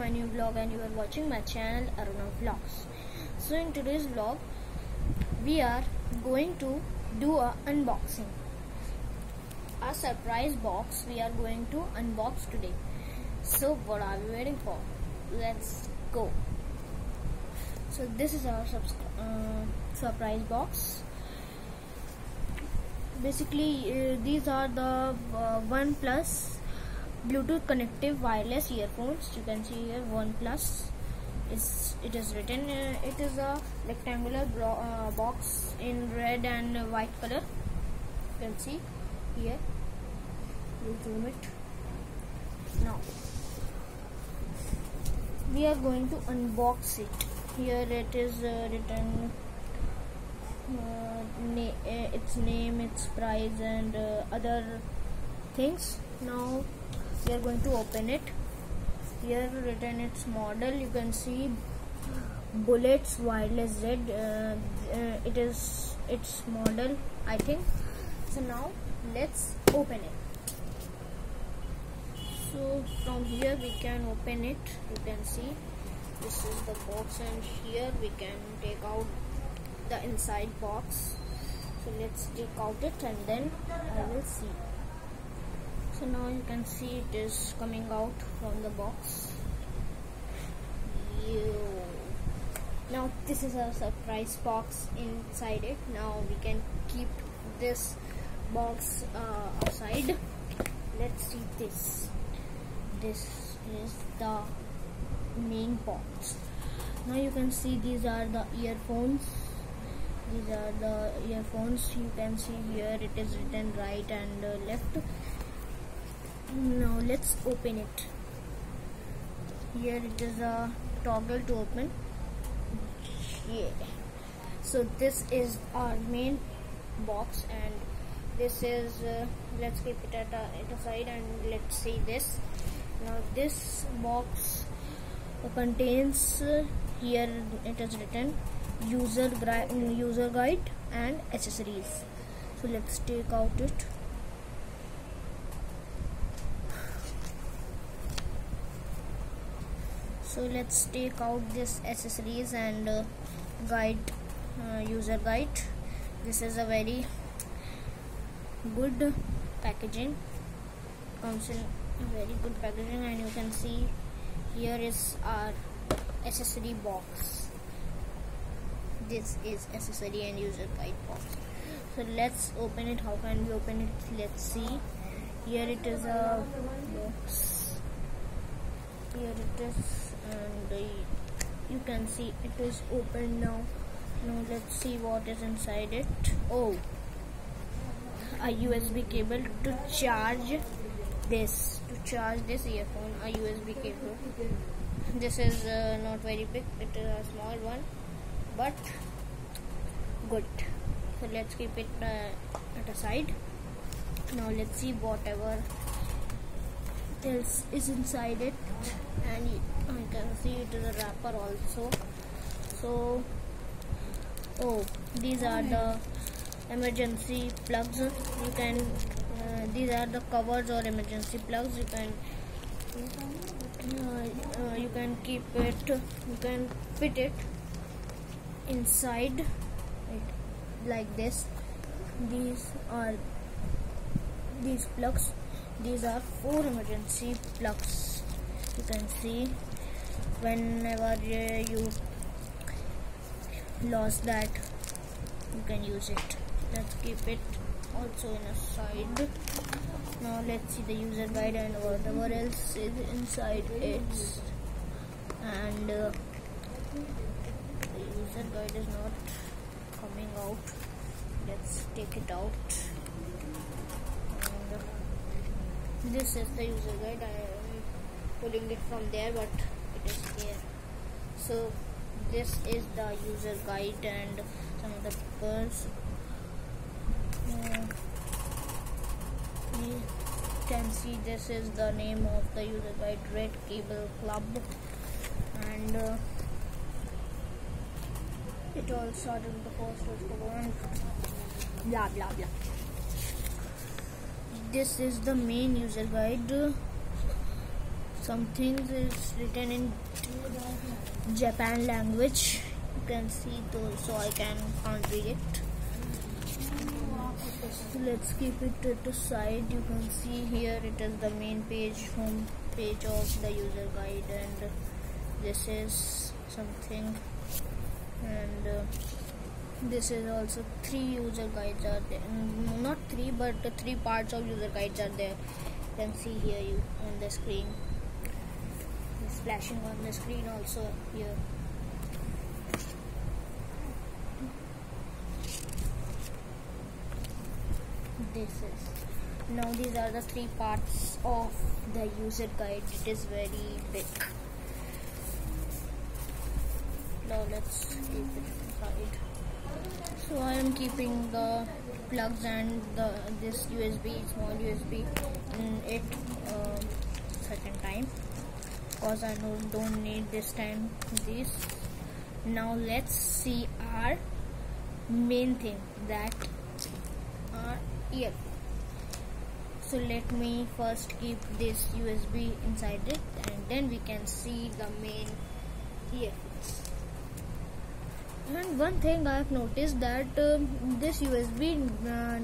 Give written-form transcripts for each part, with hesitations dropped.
my new vlog and you are watching my channel Aruna Vlogs. So in today's vlog we are going to do a unboxing. A surprise box we are going to unbox today. So what are we waiting for? Let's go. So this is our surprise box. Basically these are the OnePlus Bluetooth connective wireless earphones. You can see here OnePlus. It is written. It is a rectangular box in red and white color. You can see here. We'll zoom it. Now we are going to unbox it. Here it is written its name, its price, and other things. Now we are going to open it. Here written its model. You can see Bullets Wireless Z. It is its model, I think. So now let's open it. So from here we can open it. You can see this is the box, and here we can take out the inside box. So let's take out it and then I will see. So now you can see it is coming out from the box. Now this is a surprise box inside it. Now we can keep this box outside. Let's see this. This is the main box. Now you can see these are the earphones. These are the earphones. You can see here it is written right and left. Now let's open it. Here it is a toggle to open. Yeah. So this is our main box, and this is let's keep it at aside and let's see this. Now this box contains here it is written user guide and accessories. So let's take out it. So let's take out this accessories and guide, user guide. This is a very good packaging. Comes in a very good packaging, and you can see here is our accessory box. This is accessory and user guide box. So let's open it. How can we open it? Let's see. Here it is a box. Here it is, and you can see it is open now. Now let's see what is inside it. Oh, a USB cable to charge this. To charge this earphone, a USB cable. This is not very big. It is a small one, but good. So let's keep it at a side. Now let's see whatever else is inside it, and you can see it is a wrapper also. So these are the emergency plugs. You can these are the covers or emergency plugs. You can keep it, you can fit it inside like this. These are these plugs. These are 4 emergency plugs. You can see whenever you lost that, you can use it. Let's keep it also in a side. Now let's see the user guide and whatever else is inside it. And the user guide is not coming out. Let's take it out. And this is the user guide. I am pulling it from there, but it is here. So this is the user guide and some of the papers. You can see this is the name of the user guide, Red Cable Club, and it all started with the posters and blah blah blah. This is the main user guide. some things is written in Japan language. You can see those, so I can't read it. So let's keep it to the side. You can see here it is the main page, home page of the user guide, and this is something, and this is also 3 user guides are there. Not 3, but 3 parts of user guides are there. You can see here you on the screen. It's flashing on the screen also here. This is, now these are the 3 parts of the user guide. It is very big. Now let's keep it inside. So I am keeping the plugs and this USB, small USB, in it second time, because I don't need this time this. Now let's see our main thing, that are earphones. So let me first keep this USB inside it, and then we can see the main earphones. And one thing I have noticed, that this USB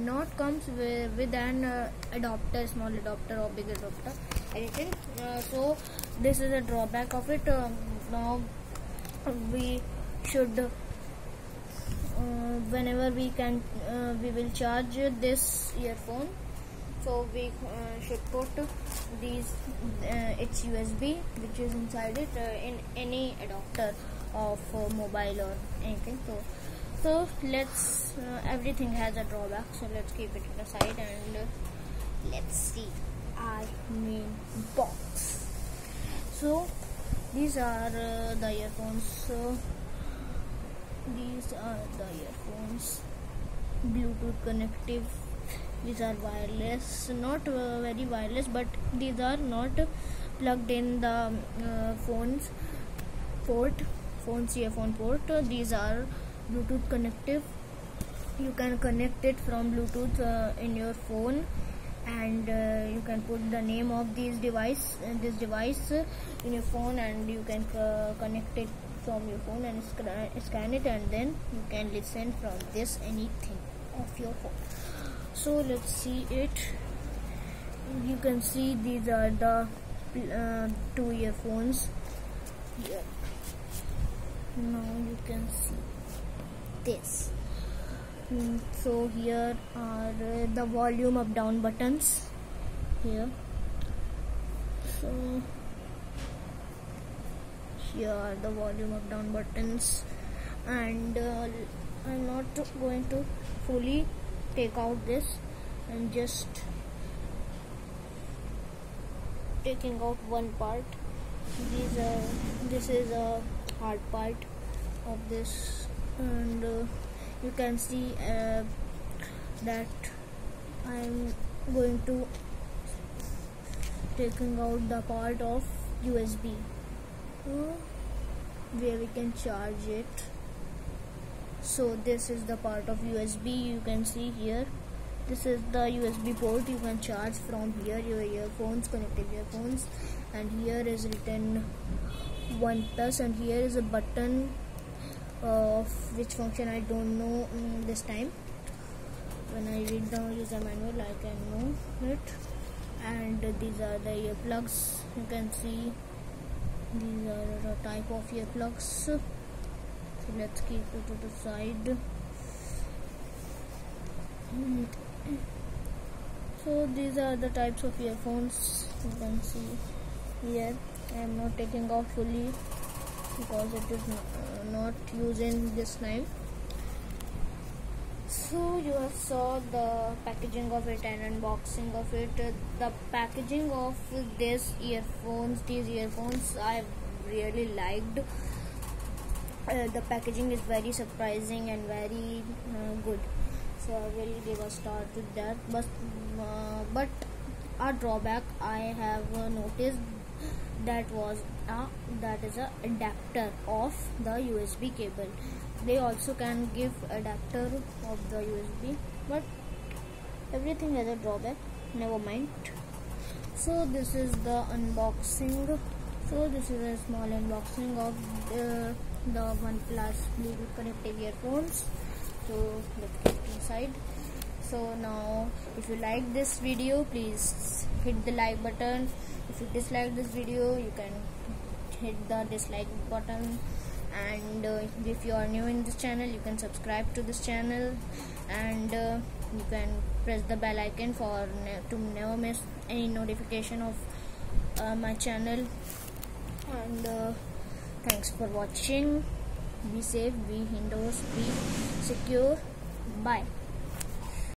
not comes with an adapter, small adapter or big adapter, anything. So this is a drawback of it. Now we should, whenever we can, we will charge this earphone. So we should put these its USB, which is inside it, in any adapter of mobile or anything. So let's, everything has a drawback, so let's keep it aside, and let's see our main box. So these are the earphones. So these are the earphones, Bluetooth connective. These are wireless, not very wireless, but these are not plugged in the phone's earphone port. These are Bluetooth connective. You can connect it from Bluetooth in your phone, and you can put the name of this device in your phone, and you can connect it from your phone and scan it, and then you can listen from this anything of your phone. So let's see it. You can see these are the 2 earphones here. Now you can see this. So here are the volume up down buttons here. So here are the volume up down buttons, and I'm not going to fully take out this. I'm just taking out one part. This is a hard part of this, and you can see that I'm going to taking out the part of USB where we can charge it. So this is the part of USB. You can see here, this is the USB port. You can charge from here your earphones, connected earphones, and here is written OnePlus, and here is a button of which function I don't know this time. When I read the user manual I can know it. And these are the earplugs. You can see these are a type of earplugs. So let's keep it to the side. So these are the types of earphones. You can see here. I am not taking out fully because it is not used in this time. So you have saw the packaging of it and unboxing of it. The packaging of these earphones I really liked. The packaging is very surprising and very good. So I will give a star to that. But a drawback I have noticed, that is a adapter of the USB cable. They also can give adapter of the USB, but everything has a drawback. Never mind. So this is the unboxing. So this is a small unboxing of the OnePlus Bluetooth connected earphones. So let's get inside. So now, if you like this video, please hit the like button. If you dislike this video, you can hit the dislike button. And if you are new in this channel, you can subscribe to this channel, and you can press the bell icon for to never miss any notification of my channel. And thanks for watching. Be safe, be indoors, be secure. Bye.